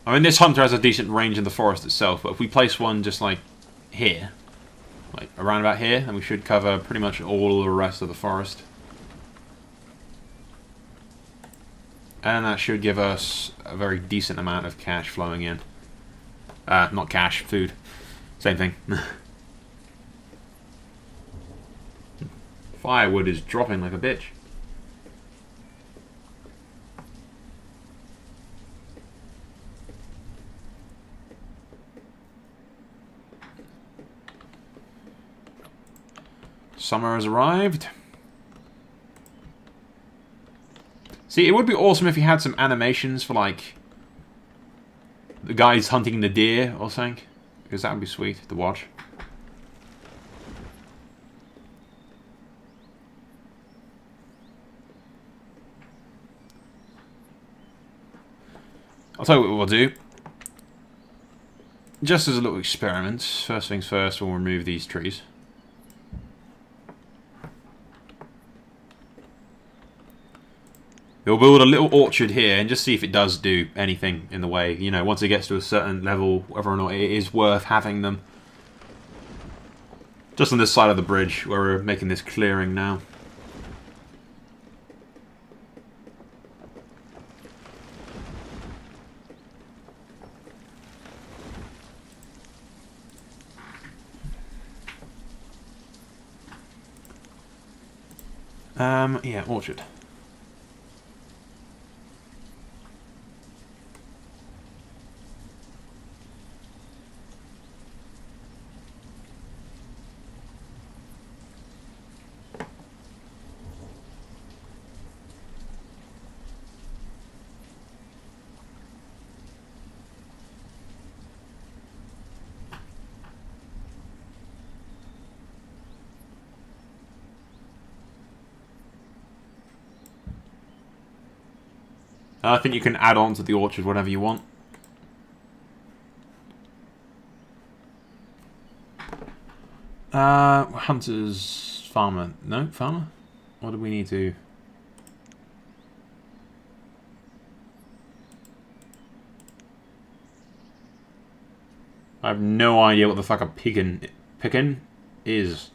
I mean, this hunter has a decent range in the forest itself, but if we place one just like here, like around about here, then we should cover pretty much all the rest of the forest. And that should give us a very decent amount of cash flowing in. Not cash, food. Same thing. Firewood is dropping like a bitch. Summer has arrived. See, it would be awesome if you had some animations for, like, the guys hunting the deer or something. Because that would be sweet to watch. I'll tell you what we'll do. Just as a little experiment, first things first, we'll remove these trees. We'll build a little orchard here and just see if it does do anything in the way. You know, once it gets to a certain level, whether or not it is worth having them. Just on this side of the bridge, where we're making this clearing now. Yeah, orchard. I think you can add on to the orchard whatever you want. Hunters, farmer. No, farmer? What do we need to... I have no idea what the fuck a pickin is.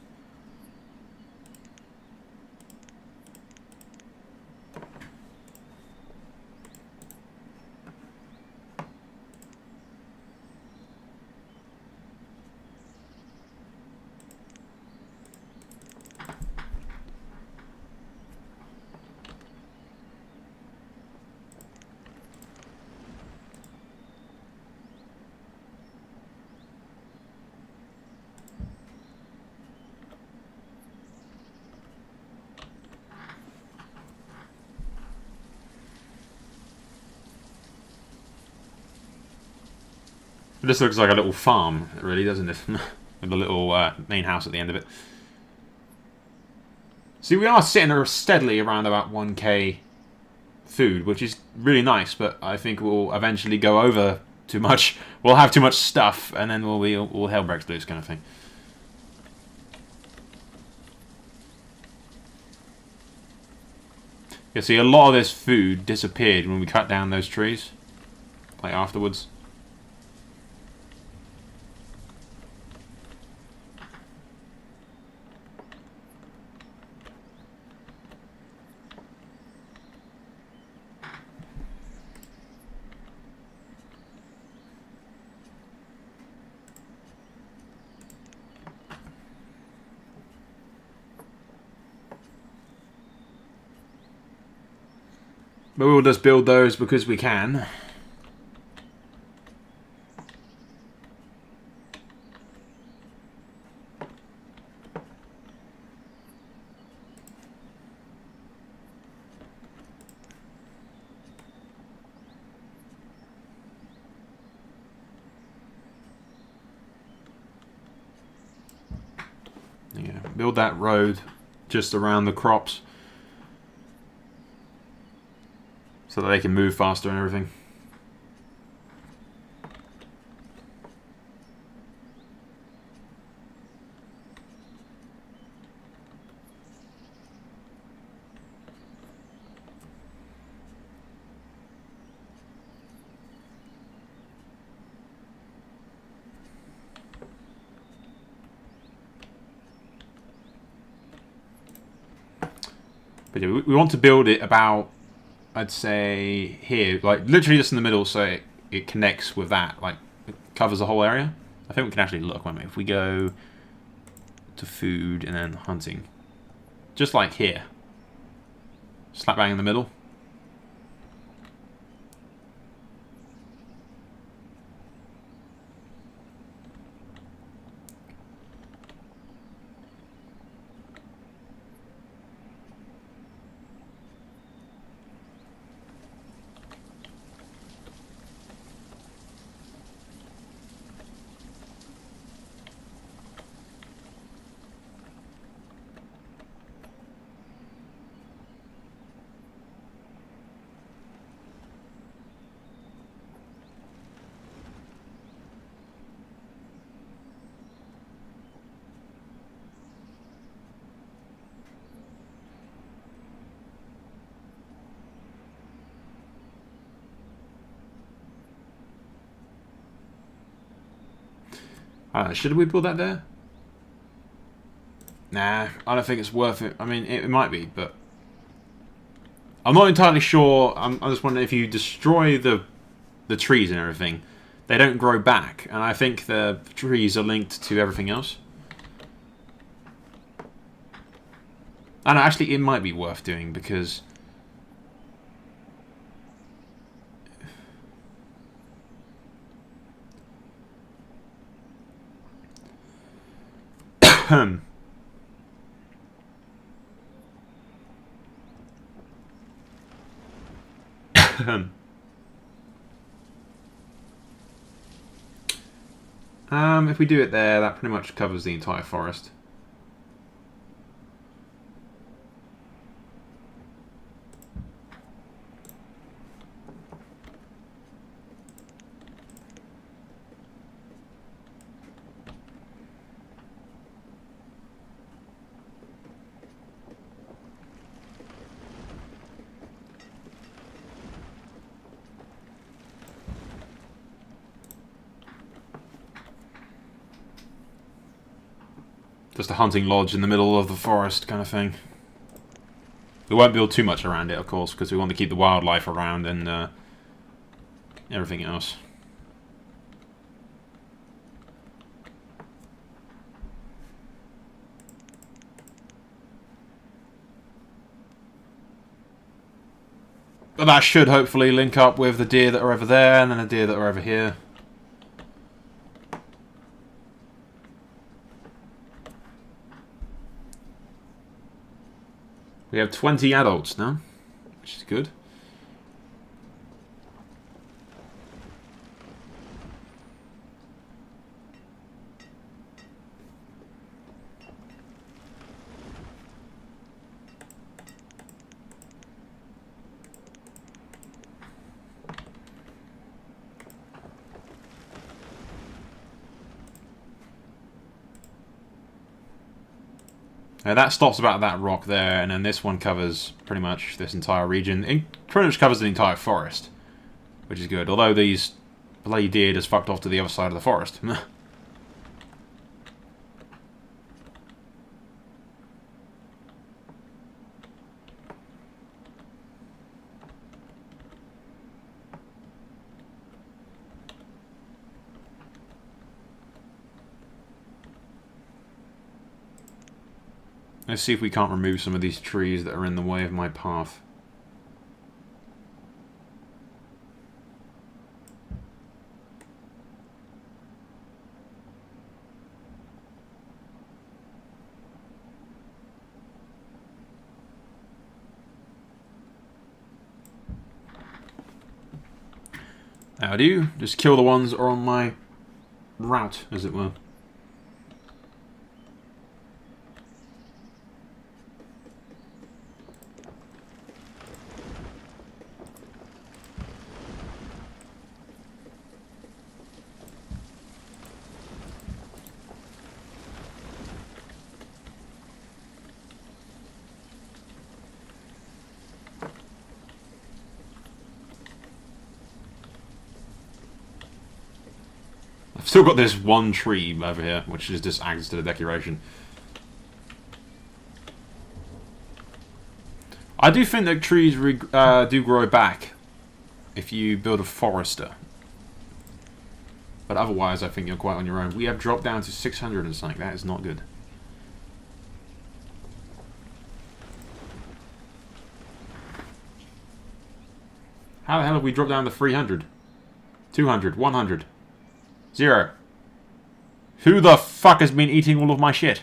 This looks like a little farm, really, doesn't it? With a little main house at the end of it. See, we are sitting steadily around about 1k food, which is really nice, but I think we'll eventually go over too much. We'll have too much stuff, and then we'll be all hell breaks loose kind of thing. You see, a lot of this food disappeared when we cut down those trees, like afterwards. But we'll just build those because we can. Yeah, build that road just around the crops. So that they can move faster and everything. But yeah, we want to build it about, I'd say, here. Like, literally just in the middle so it connects with that. Like, it covers the whole area. I think we can actually look, won't we? If we go to food and then hunting. Just like here. Slap bang in the middle. Should we build that there? Nah, I don't think it's worth it. I mean, it might be, but I'm not entirely sure. I'm just wondering if you destroy the trees and everything, they don't grow back, and I think the trees are linked to everything else. And actually, it might be worth doing because if we do it there, that pretty much covers the entire forest. Just a hunting lodge in the middle of the forest kind of thing. We won't build too much around it, of course, because we want to keep the wildlife around and everything else. But that should hopefully link up with the deer that are over there and then the deer that are over here. We have 20 adults now, which is good. That stops about that rock there, and then this one covers pretty much this entire region. It pretty much covers the entire forest, which is good. Although these bloody deer just fucked off to the other side of the forest. Let's see if we can't remove some of these trees that are in the way of my path. How do you? Just kill the ones that are on my route, as it were. Still got this one tree over here, which is just adds to the decoration. I do think that trees do grow back if you build a forester. But otherwise, I think you're quite on your own. We have dropped down to 600 and something. That is not good. How the hell have we dropped down to 300? 200, 100, 0. Who the fuck has been eating all of my shit?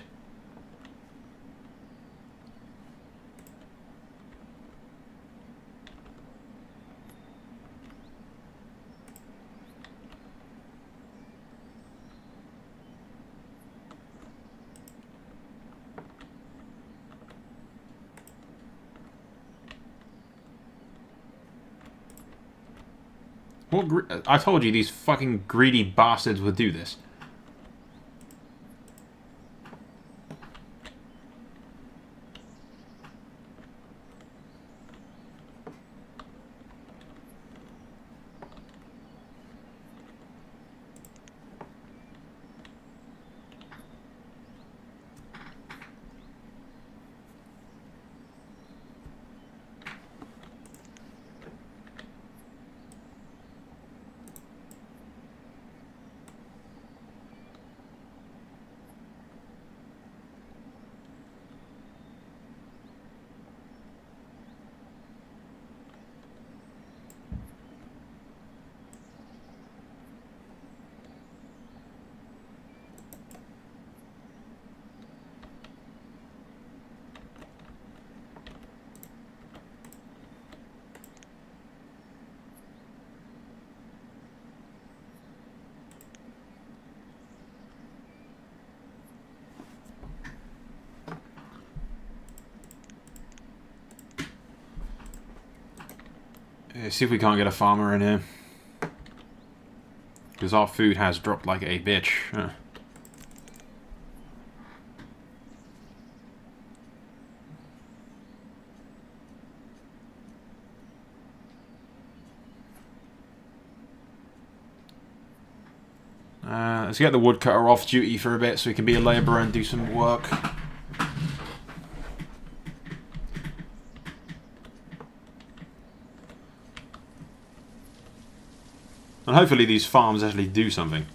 I told you these fucking greedy bastards would do this. See if we can't get a farmer in here. Because our food has dropped like a bitch. Let's get the woodcutter off duty for a bit so he can be a labourer and do some work. And hopefully these farms actually do something.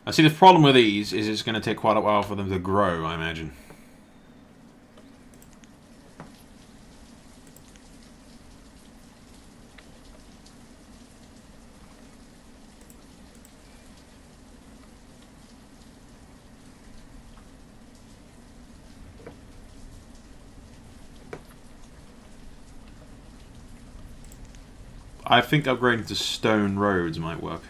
I see the problem with these is it's going to take quite a while for them to grow, I imagine. I think upgrading to stone roads might work.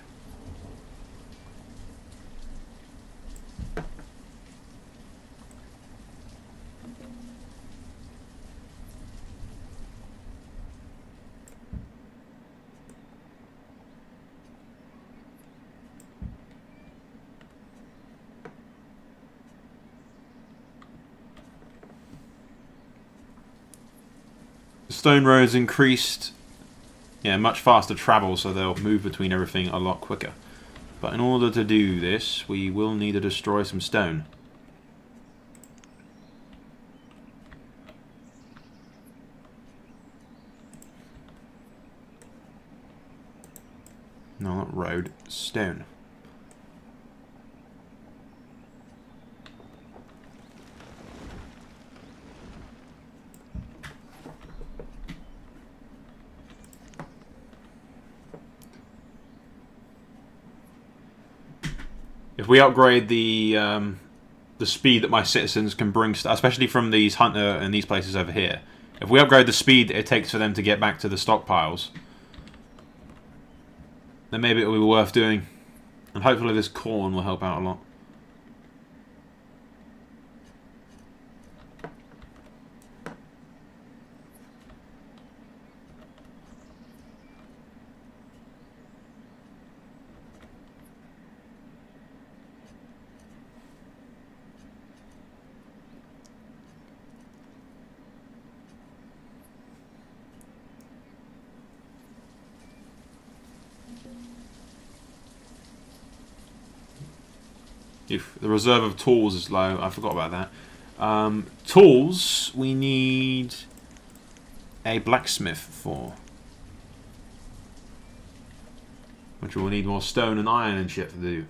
Stone roads increased, much faster travel, so they'll move between everything a lot quicker. But in order to do this, we will need to destroy some stone. No, not road, stone. If we upgrade the speed that my citizens can bring, especially from these hunter and these places over here, if we upgrade the speed that it takes for them to get back to the stockpiles, then maybe it will be worth doing. And hopefully this corn will help out a lot. If the reserve of tools is low, I forgot about that. Tools, we need a blacksmith for. Which we'll need more stone and iron and shit to do.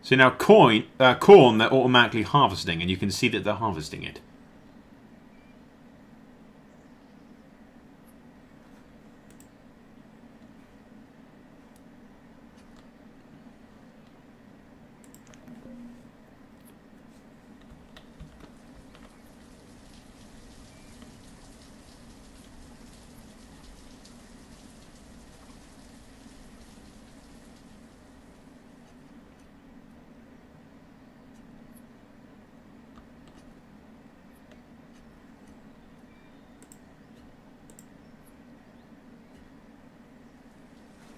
So now corn, they're automatically harvesting, and you can see that they're harvesting it.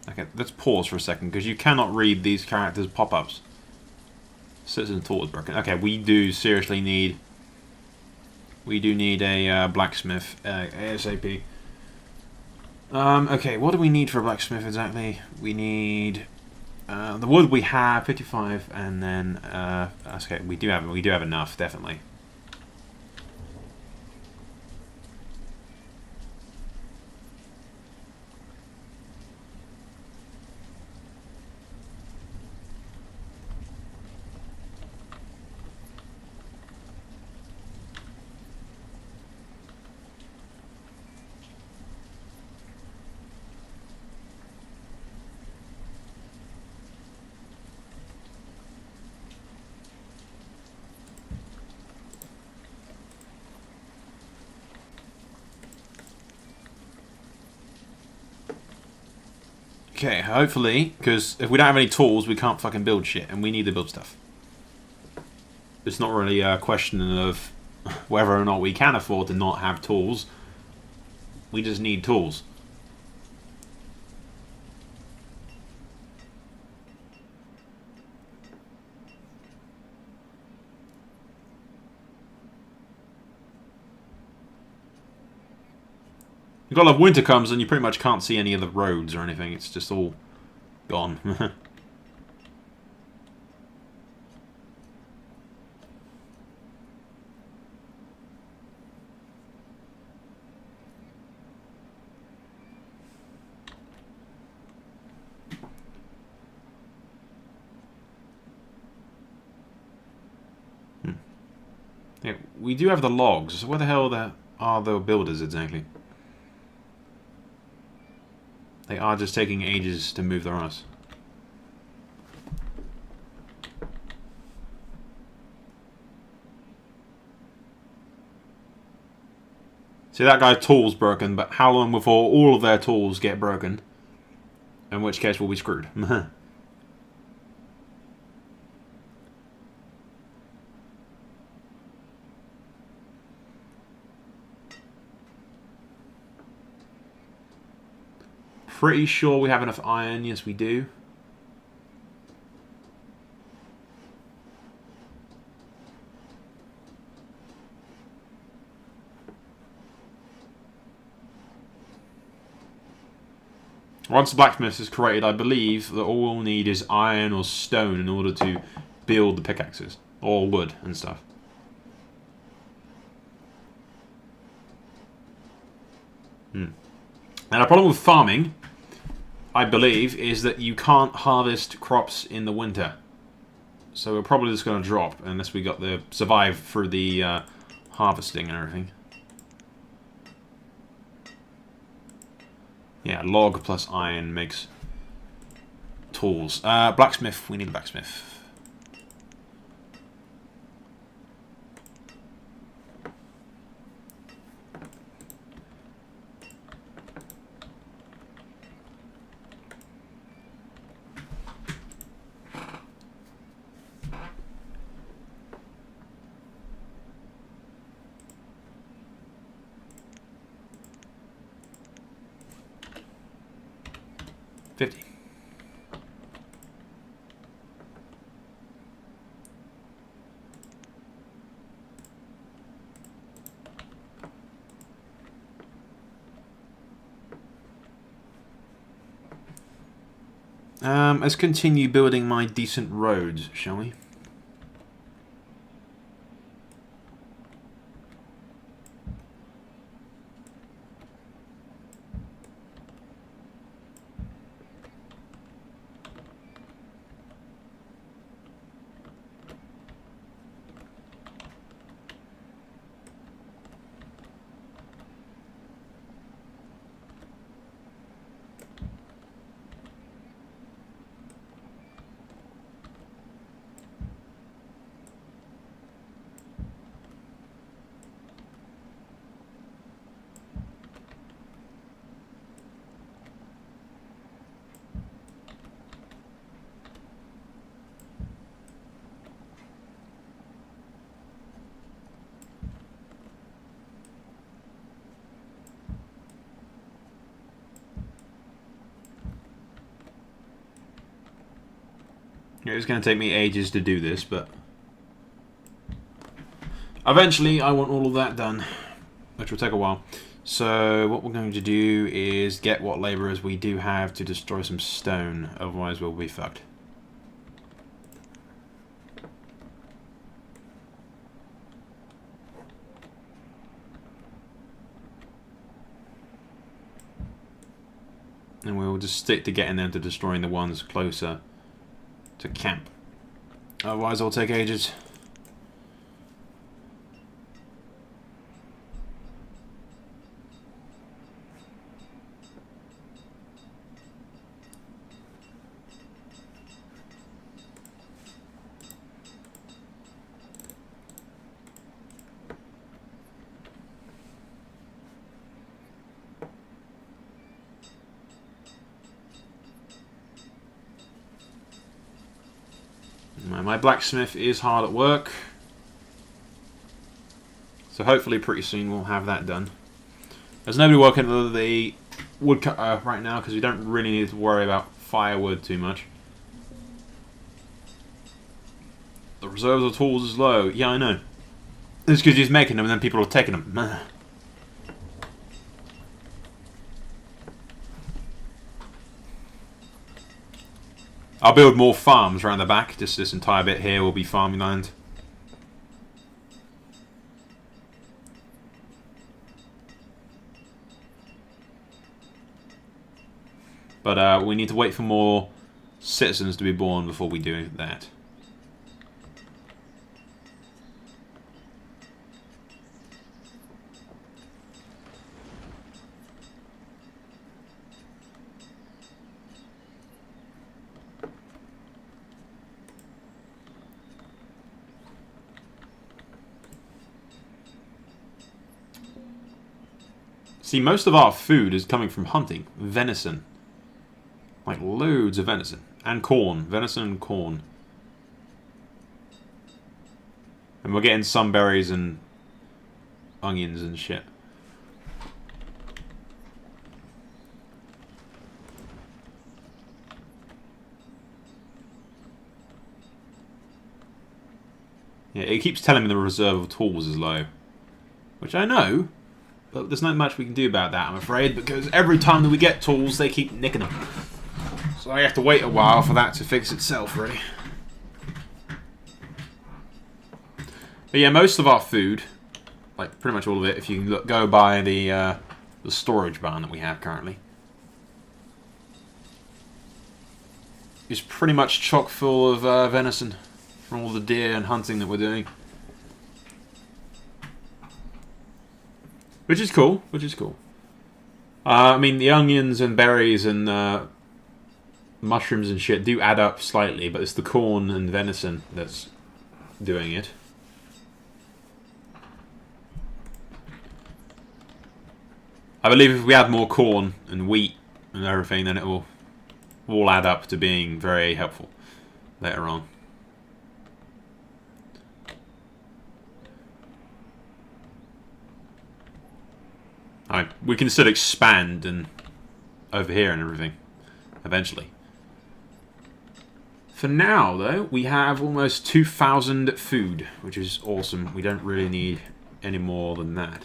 Okay, let's pause for a second, because you cannot read these characters' pop-ups. Citizen tool is broken. Okay, we do seriously need... We do need a blacksmith ASAP. Okay, what do we need for a blacksmith exactly? We need... the wood we have, 55, and then... okay, we do have enough, definitely. Okay, hopefully, because if we don't have any tools, we can't fucking build shit, and we need to build stuff. It's not really a question of whether or not we can afford to not have tools. We just need tools. You've got like winter comes and you pretty much can't see any of the roads or anything. It's just all gone. Yeah, we do have the logs. So where the hell are the builders exactly? They are just taking ages to move their ass. See, that guy's tool's broken, but how long before all of their tools get broken? In which case we'll be screwed. Pretty sure we have enough iron. Yes, we do. Once the blacksmith is created, I believe that all we'll need is iron or stone in order to build the pickaxes. Or wood and stuff. And the problem with farming, I believe, is that you can't harvest crops in the winter. So we're probably just going to drop unless we got the survive through the harvesting and everything. Yeah, log plus iron makes tools. Blacksmith, we need a blacksmith. $50. Let's continue building my decent roads, shall we? It's going to take me ages to do this, but eventually I want all of that done, which will take a while. So what we're going to do is get what labourers we do have to destroy some stone, otherwise we'll be fucked. And we'll just stick to getting them to destroying the ones closer to camp. Otherwise it'll take ages. My blacksmith is hard at work, so hopefully pretty soon we'll have that done. There's nobody working on the woodcutter right now because we don't really need to worry about firewood too much. The reserves of tools is low. Yeah, I know. It's because he's making them and then people are taking them. I'll build more farms around the back. Just this entire bit here will be farming land. But we need to wait for more citizens to be born before we do that. See, most of our food is coming from hunting. Venison. Like, loads of venison. And corn. Venison and corn. And we're getting some berries and onions and shit. Yeah, it keeps telling me the reserve of tools is low. Which I know. But there's not much we can do about that, I'm afraid, because every time that we get tools, they keep nicking them. So I have to wait a while for that to fix itself, really. But yeah, most of our food, like pretty much all of it, if you look, go by the storage barn that we have currently, is pretty much chock full of venison from all the deer and hunting that we're doing. Which is cool, which is cool. I mean, the onions and berries and mushrooms and shit do add up slightly, but it's the corn and venison that's doing it. I believe if we add more corn and wheat and everything, then it will all add up to being very helpful later on. We can still expand and over here and everything, eventually. For now, though, we have almost 2,000 food, which is awesome. We don't really need any more than that.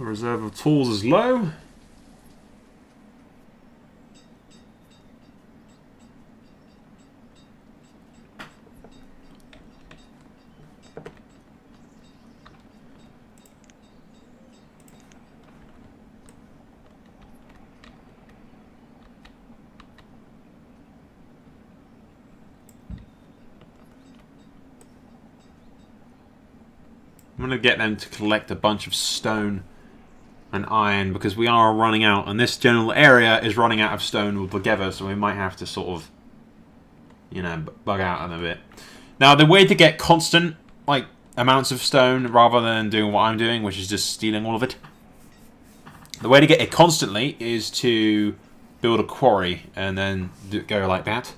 Reserve of tools is low. I'm going to get them to collect a bunch of stone and iron because we are running out, and this general area is running out of stone altogether, so we might have to sort of, you know, bug out a bit. Now, the way to get constant, like, amounts of stone rather than doing what I'm doing, which is just stealing all of it, the way to get it constantly is to build a quarry and then go like that.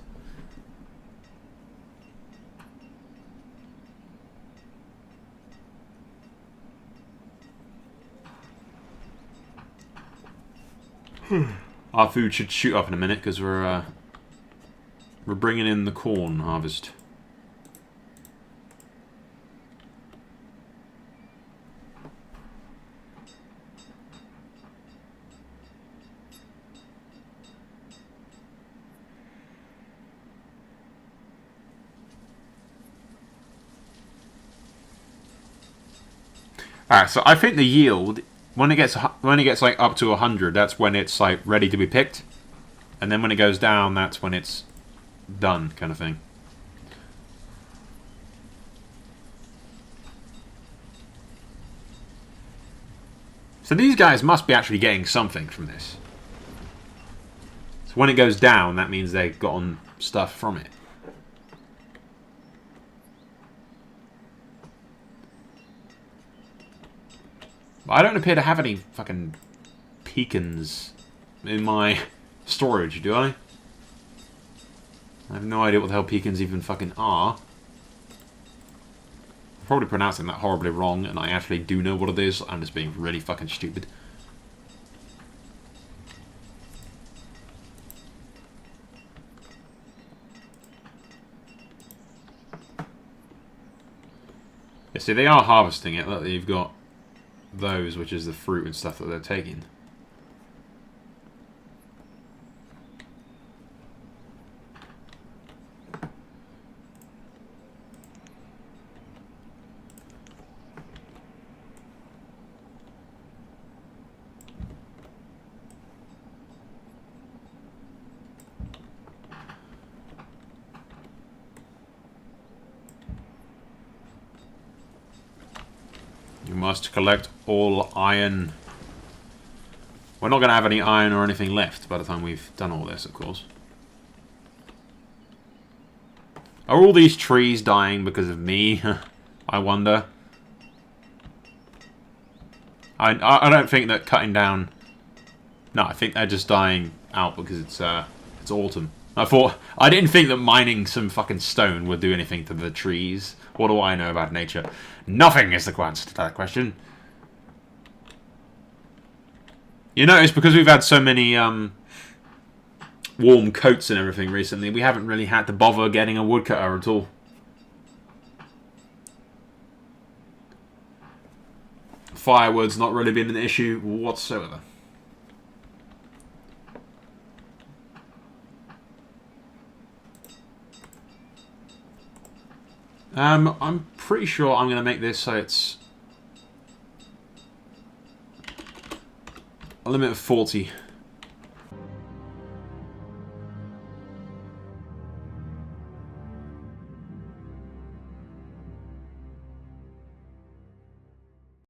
Our food should shoot up in a minute because we're bringing in the corn harvest. Alright, so I think the yield, when it gets like up to 100, that's when it's like ready to be picked, and then when it goes down, that's when it's done, kind of thing. So these guys must be actually getting something from this. So when it goes down, that means they've gotten stuff from it. I don't appear to have any fucking pecans in my storage, do I? I have no idea what the hell pecans even fucking are. I'm probably pronouncing that horribly wrong, and I actually do know what it is. I'm just being really fucking stupid. Yeah, see, they are harvesting it. Look, you've got those, which is the fruit and stuff that they're taking. You must collect all iron. We're not going to have any iron or anything left by the time we've done all this, of course. Are all these trees dying because of me? I wonder. I don't think that cutting down... No, I think they're just dying out because it's autumn. I didn't think that mining some fucking stone would do anything to the trees. What do I know about nature? Nothing is the answer to that question. You notice, because we've had so many warm coats and everything recently, we haven't really had to bother getting a woodcutter at all. Firewood's not really been an issue whatsoever. I'm pretty sure I'm going to make this so it's a limit of 40.